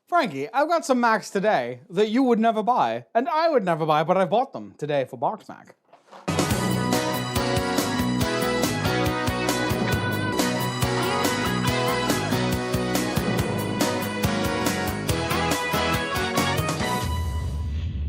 Frankie, I've got some Macs today that you would never buy, and I would never buy, but I bought them today for BoxMac.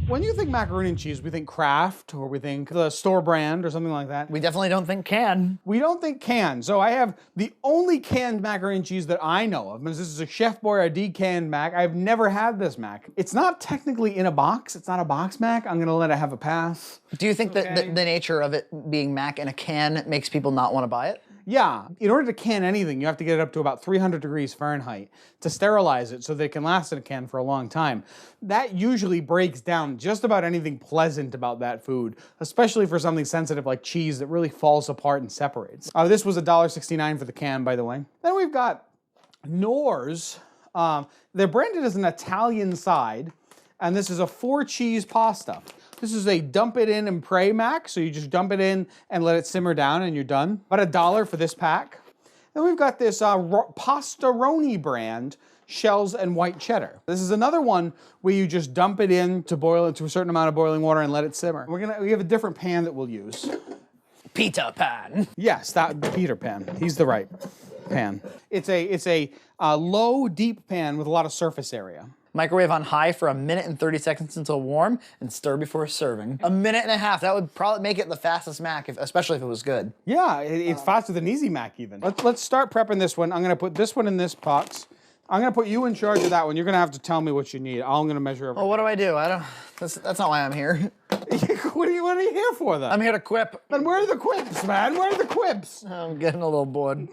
When you think macaroni and cheese, we think Kraft, or we think the store brand, or something like that. We definitely don't think can. We don't think can. So I have the only canned macaroni and cheese that I know of. This is a Chef Boyardee canned mac. I've never had this mac. It's not technically in a box. It's not a box mac. I'm gonna let it have a pass. Do you think that the nature of it being mac in a can makes people not want to buy it? Yeah, in order to can anything, you have to get it up to about 300 degrees Fahrenheit to sterilize it so that it can last in a can for a long time. That usually breaks down just about anything pleasant about that food, especially for something sensitive like cheese that really falls apart and separates. This was $1.69 for the can, by the way. Then we've got Knorr's. They're branded as an Italian side, and this is a 4-cheese pasta. This is a dump it in and pray mac, so you just dump it in and let it simmer down and you're done. About $1 for this pack. Then we've got this Pastaroni brand, shells and white cheddar. This is another one where you just dump it in to boil it to a certain amount of boiling water and let it simmer. We have a different pan that we'll use. Peter pan. Yes, that Peter pan. He's the right pan. It's a low, deep pan with a lot of surface area. Microwave on high for 1 minute and 30 seconds until warm, and stir before serving. 1.5 minutes. That would probably make it the fastest mac, especially if it was good. Yeah, it's faster than Easy Mac even. Let's start prepping this one. I'm gonna put this one in this pot. I'm gonna put you in charge of that one. You're gonna have to tell me what you need. I'm gonna measure everything. Well, what do I do? That's not why I'm here. What are you here for then? I'm here to quip. Then where are the quips, man? Where are the quips? I'm getting a little bored.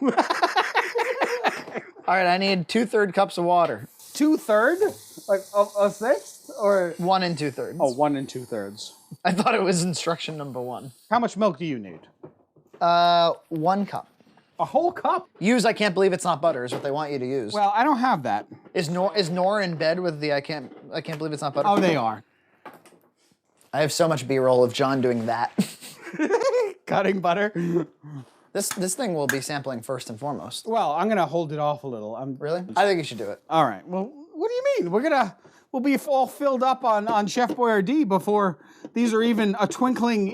All right, I need 2/3 cups of water. 2/3? Like a sixth? Or 1 2/3. Oh, 1 2/3. I thought it was instruction number 1. How much milk do you need? 1 cup. A whole cup? Use I can't believe it's not butter is what they want you to use. Well, I don't have that. Is Knorr in bed with the I can't believe it's not butter? Oh, they are. I have so much B-roll of John doing that. Cutting butter. This thing will be sampling first and foremost. Well, I'm gonna hold it off a little. Really? I think you should do it. All right. Well, what do you mean? We'll be all filled up on Chef Boyardee before these are even a twinkling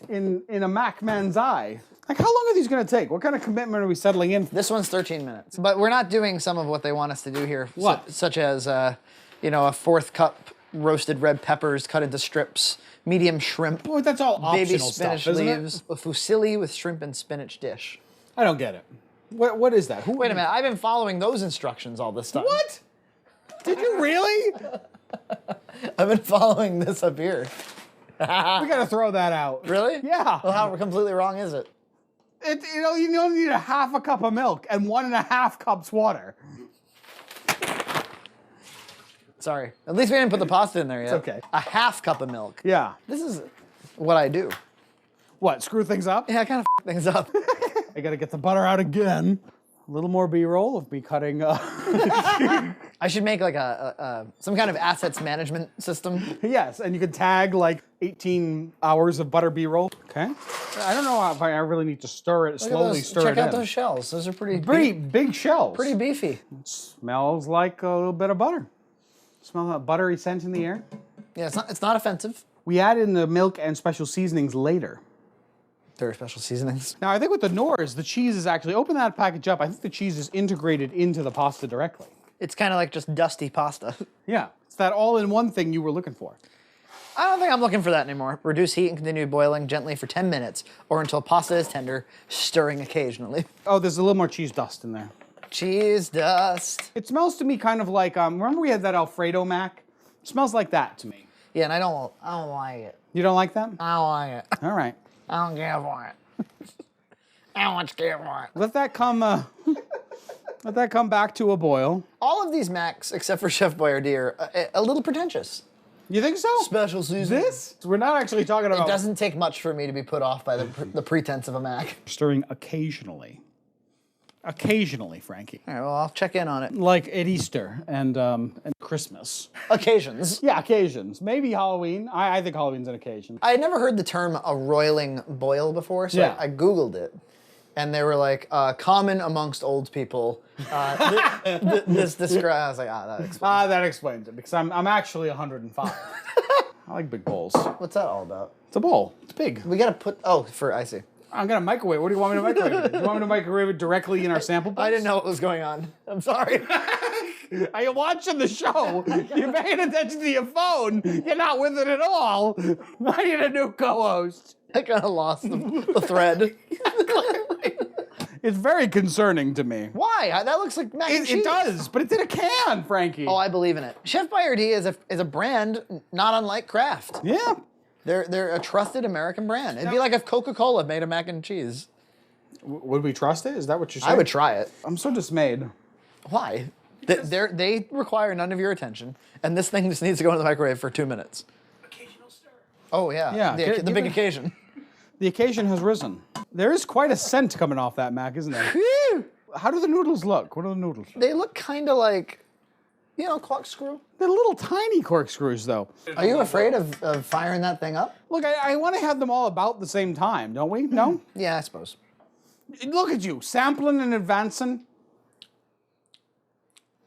in a Mac man's eye. Like, how long are these gonna take? What kind of commitment are we settling in? This one's 13 minutes. But we're not doing some of what they want us to do here. What? Such as, a 1/4 cup roasted red peppers cut into strips, medium shrimp. Well, that's all optional baby spinach stuff, isn't leaves, a fusilli with shrimp and spinach dish. I don't get it. What is that? Wait a minute, I've been following those instructions all this time. What? Did you really? I've been following this up here. We gotta throw that out. Really? Yeah. Well, how completely wrong is it? You only need 1/2 cup of milk and 1.5 cups water. Sorry. At least we didn't put the pasta in there yet. It's okay. 1/2 cup of milk. Yeah. This is what I do. What, screw things up? Yeah, I kind of things up. I gotta get the butter out again. A little more B-roll of me cutting. I should make like some kind of assets management system. Yes, and you could tag like 18 hours of butter B-roll. Okay. I don't know if I really need to stir it, slowly stir it in. Check out those shells. Those are pretty big shells. Pretty beefy. It smells like a little bit of butter. Smell that buttery scent in the air. Yeah, it's not offensive. We add in the milk and special seasonings later. There are special seasonings. Now, I think with the Knorr's, the cheese is actually, open that package up, I think the cheese is integrated into the pasta directly. It's kind of like just dusty pasta. Yeah, it's that all-in-one thing you were looking for. I don't think I'm looking for that anymore. Reduce heat and continue boiling gently for 10 minutes or until pasta is tender, stirring occasionally. Oh, there's a little more cheese dust in there. Cheese dust. It smells to me kind of like, remember we had that Alfredo mac? It smells like that to me. Yeah, and I don't like it. You don't like that? I don't like it. All right. I don't care for it. I don't want to care for it. Let that come back to a boil. All of these Macs, except for Chef Boyardee, are a little pretentious. You think so? Special seasoning. This? We're not actually talking about... It doesn't take much for me to be put off by the pretense of a Mac. Stirring occasionally. Occasionally, Frankie. All right, well, I'll check in on it. Like at Easter and Christmas. Occasions. Yeah, occasions. Maybe Halloween. I think Halloween's an occasion. I had never heard the term a roiling boil before, so Yeah. I Googled it. and they were like common amongst old people. This describes. I was like, that explains. That explains it because I'm actually 105. I like big bowls. What's that all about? It's a bowl. It's big. We gotta put. I see. I'm gonna microwave. What do you want me to microwave it? Do you want me to microwave it directly in our sample box? I didn't know what was going on. I'm sorry. Are you watching the show? You're paying attention to your phone. You're not with it at all. I need a new co-host. I kind of lost the thread. It's very concerning to me. Why? That looks like mac and cheese. It does, but it's in a can, Frankie. Oh, I believe in it. Chef Boyardee is a brand not unlike Kraft. Yeah. They're a trusted American brand. It'd be like if Coca-Cola made a mac and cheese. Would we trust it? Is that what you're saying? I would try it. I'm so dismayed. Why? They require none of your attention, and this thing just needs to go in the microwave for 2 minutes. Occasional stir. Oh yeah, Yeah, the big occasion. The occasion has risen. There is quite a scent coming off that mac, isn't there? How do the noodles look? What are the noodles? They look kind of like, corkscrew. They're little tiny corkscrews, though. Are you afraid of firing that thing up? Look, I want to have them all about the same time, don't we? No? Yeah, I suppose. Look at you, sampling and advancing.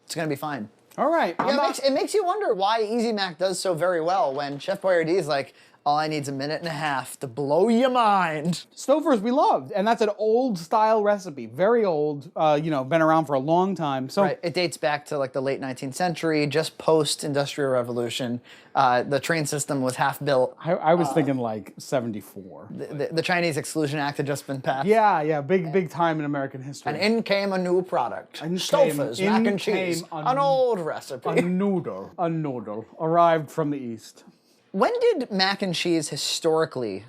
It's gonna be fine. All right. Yeah, it makes you wonder why Easy Mac does so very well when Chef Boyardee is like, all I need is a minute and a half to blow your mind. Stouffer's we loved, and that's an old style recipe, very old, been around for a long time. So Right, it dates back to like the late 19th century, just post-Industrial Revolution. The train system was half built. I was thinking like 74. The Chinese Exclusion Act had just been passed. Yeah, big time in American history. And in came a new product. In Stouffer's came- mac in and cheese. came An old recipe. a noodle arrived from the East. When did mac and cheese historically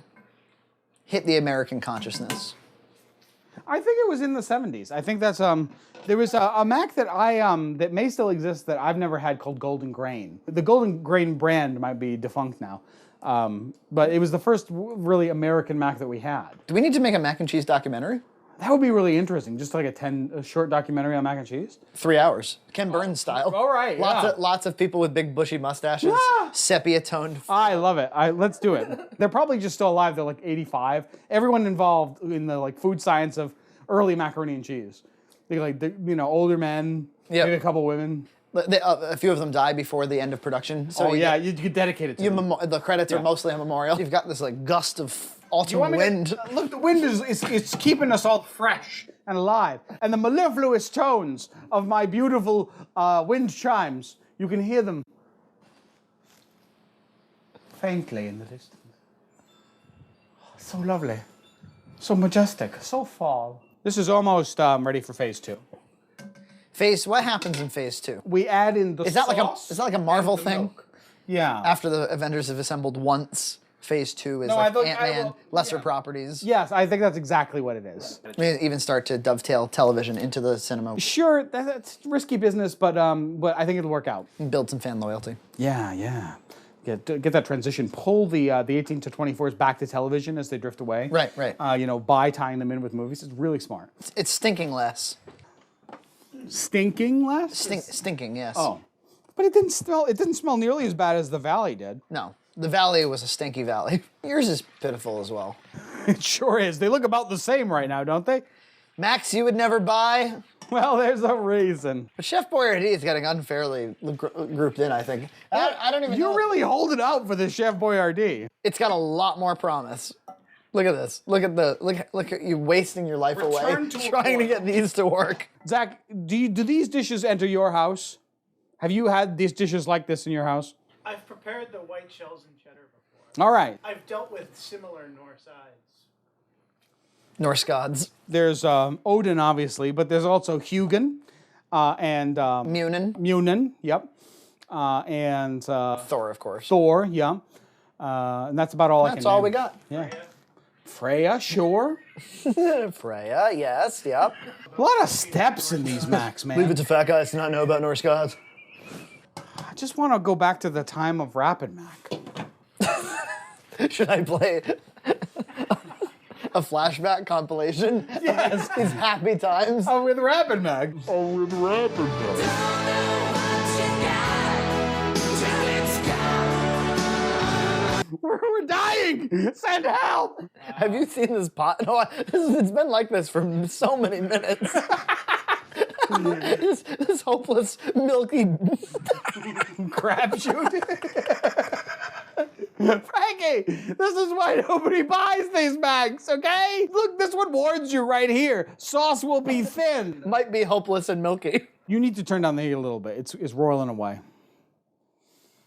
hit the American consciousness? I think it was in the 70s. I think that's there was a Mac that that may still exist that I've never had called Golden Grain. The Golden Grain brand might be defunct now. But it was the first really American Mac that we had. Do we need to make a mac and cheese documentary? That would be really interesting, just like a short documentary on mac and cheese. 3 hours. Ken Burns style. All right, Lots of people with big bushy mustaches. Yeah. Sepia-toned. I love it. Let's do it. They're probably just still alive. They're like 85. Everyone involved in the food science of early macaroni and cheese. They older men, Yep. maybe a couple women. A few of them die before the end of production. So you could dedicate it to them. the credits are mostly a memorial. You've got this gust of autumn wind. Look, the wind is keeping us all fresh and alive. And the mellifluous tones of my beautiful wind chimes, you can hear them faintly in the distance. So lovely. So majestic. So fall. This is almost ready for phase 2. What happens in phase 2? We add in the Is that sauce like a Marvel and the thing? milk. Yeah. After the Avengers have assembled once, phase 2 is Ant-Man, lesser properties. Yes, I think that's exactly what it is. We even start to dovetail television into the cinema Sure, that's risky business, but I think it'll work out. and build some fan loyalty. Yeah. Get that transition. Pull the 18 to 24s back to television as they drift away. Right. By tying them in with movies. It's really smart. It's stinking less. Stinking less? Stinking, yes. Oh, but it didn't smell nearly as bad as the Valley did. No, the Valley was a stinky valley. Yours is pitiful as well. It sure is. They look about the same right now, don't they? Max, you would never buy. Well, there's a reason. But Chef Boyardee is getting unfairly grouped in, I think. I don't even know. You're really holding out for the Chef Boyardee. It's got a lot more promise. Look at this. Look at you wasting your life away trying to get these to work. Zach, do these dishes enter your house? Have you had these dishes like this in your house? I've prepared the white shells and cheddar before. All right. I've dealt with similar Knorr sides. Norse gods. There's Odin, obviously, but there's also Hugin and Munin. Yep. And Thor, of course. Thor, yeah. And that's about all I can That's all name. we got. Yeah. Freya, sure. Freya, yes, yep. A lot of steps in these Macs, man. Leave it to fat guys to not know about Norse gods. I just want to go back to the time of Rapid Mac. Should I play a flashback compilation? Yes. These happy times. Oh, with Rapid Mac. We're dying! Send help! Have you seen this pot? No, it's been like this for so many minutes. this hopeless, milky Crapshoot. Frankie, this is why nobody buys these bags, okay? Look, this one warns you right here. Sauce will be thin. might be hopeless and milky. You need to turn down the heat a little bit. It's roiling away.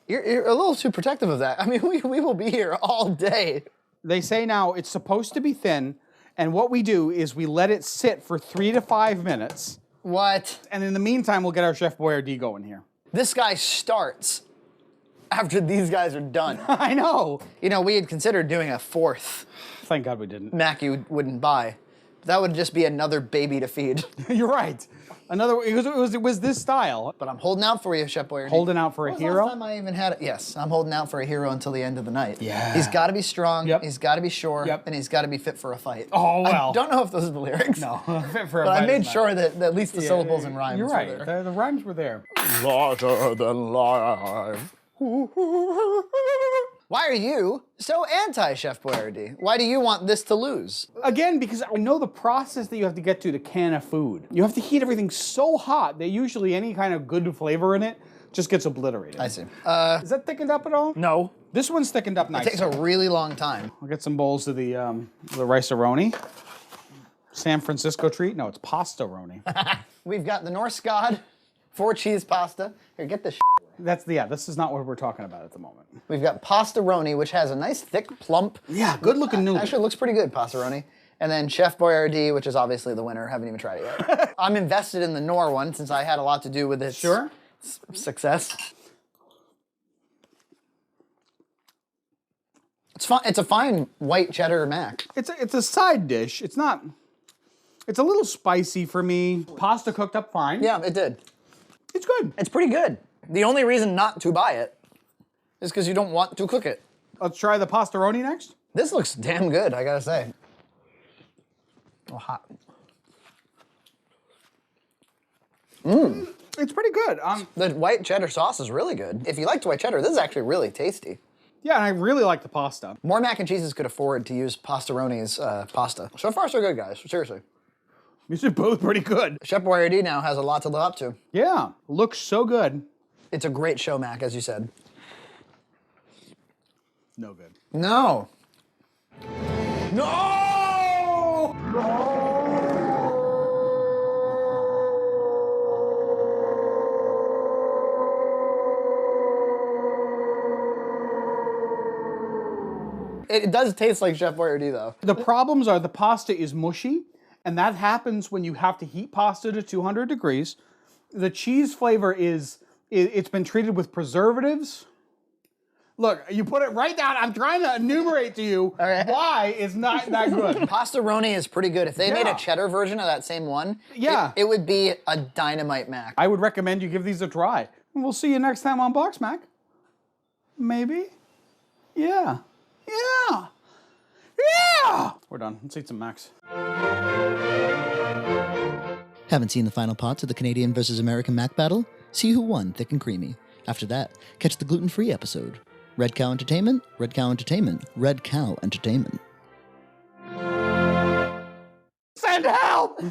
You're a little too protective of that. I mean, we will be here all day. They say now it's supposed to be thin, and what we do is we let it sit for 3 to 5 minutes. What? And in the meantime, we'll get our Chef Boyardee going here. This guy starts after these guys are done. I know. You know, we had considered doing a fourth Thank God we didn't. Mac you wouldn't buy. That would just be another baby to feed. You're right. It was this style. But I'm holding out for you, Chef Boyardee. Holding out for a When was the hero? last time I even had it? Yes, I'm holding out for a hero until the end of the night. Yeah. He's got to be strong. Yep. He's got to be sure. Yep. And he's got to be fit for a fight. Oh, well. I don't know if those are the lyrics. No, fit for a But I fight made is not. sure that at least the syllables and rhymes You're were right. there. The rhymes were there. Larger than life. Why are you so anti-Chef Boyardee? Why do you want this to lose? Again, because I know the process that you have to get to can a food. You have to heat everything so hot that usually any kind of good flavor in it just gets obliterated. I see. Is that thickened up at all? No. This one's thickened up It nicely. takes a really long time. I'll get some bowls of the rice-a-roni. San Francisco treat? No, it's pasta-roni. We've got the Norse God, 4 cheese pasta. Here, get this. This is not what we're talking about at the moment. We've got Pastaroni, which has a nice, thick, plump. Yeah, good-looking noodle. Actually, looks pretty good, Pastaroni. And then Chef Boyardee, which is obviously the winner. Haven't even tried it yet. I'm invested in the Knorr one since I had a lot to do with its success. It's fine. It's a fine white cheddar mac. It's a side dish. It's not. It's a little spicy for me. Pasta cooked up fine. Yeah, it did. It's good. It's pretty good. The only reason not to buy it is because you don't want to cook it. Let's try the pastaroni next. This looks damn good, I gotta say. Oh, hot. It's pretty good. The white cheddar sauce is really good. If you liked white cheddar, this is actually really tasty. Yeah, and I really like the pasta. More mac and cheeses could afford to use Pastaroni's pasta. So far, so good, guys. Seriously. These are both pretty good. Chef Boyardee now has a lot to live up to. Yeah, looks so good. It's a great show, Mac, as you said. No good. No. No! It does taste like Chef Boyardee, though. The problems are the pasta is mushy, and that happens when you have to heat pasta to 200 degrees. The cheese flavor it's been treated with preservatives. Look, you put it right down. I'm trying to enumerate to you why it's not that good. Pastaroni is pretty good. If they made a cheddar version of that same one, it would be a dynamite mac. I would recommend you give these a try. And we'll see you next time on BoxMac. Maybe? Yeah. Yeah. Yeah! We're done. Let's eat some Macs. Haven't seen the final parts of the Canadian versus American Mac battle? See who won, thick and creamy. After that, catch the gluten-free episode. Red Cow Entertainment, Red Cow Entertainment, Red Cow Entertainment. Send help!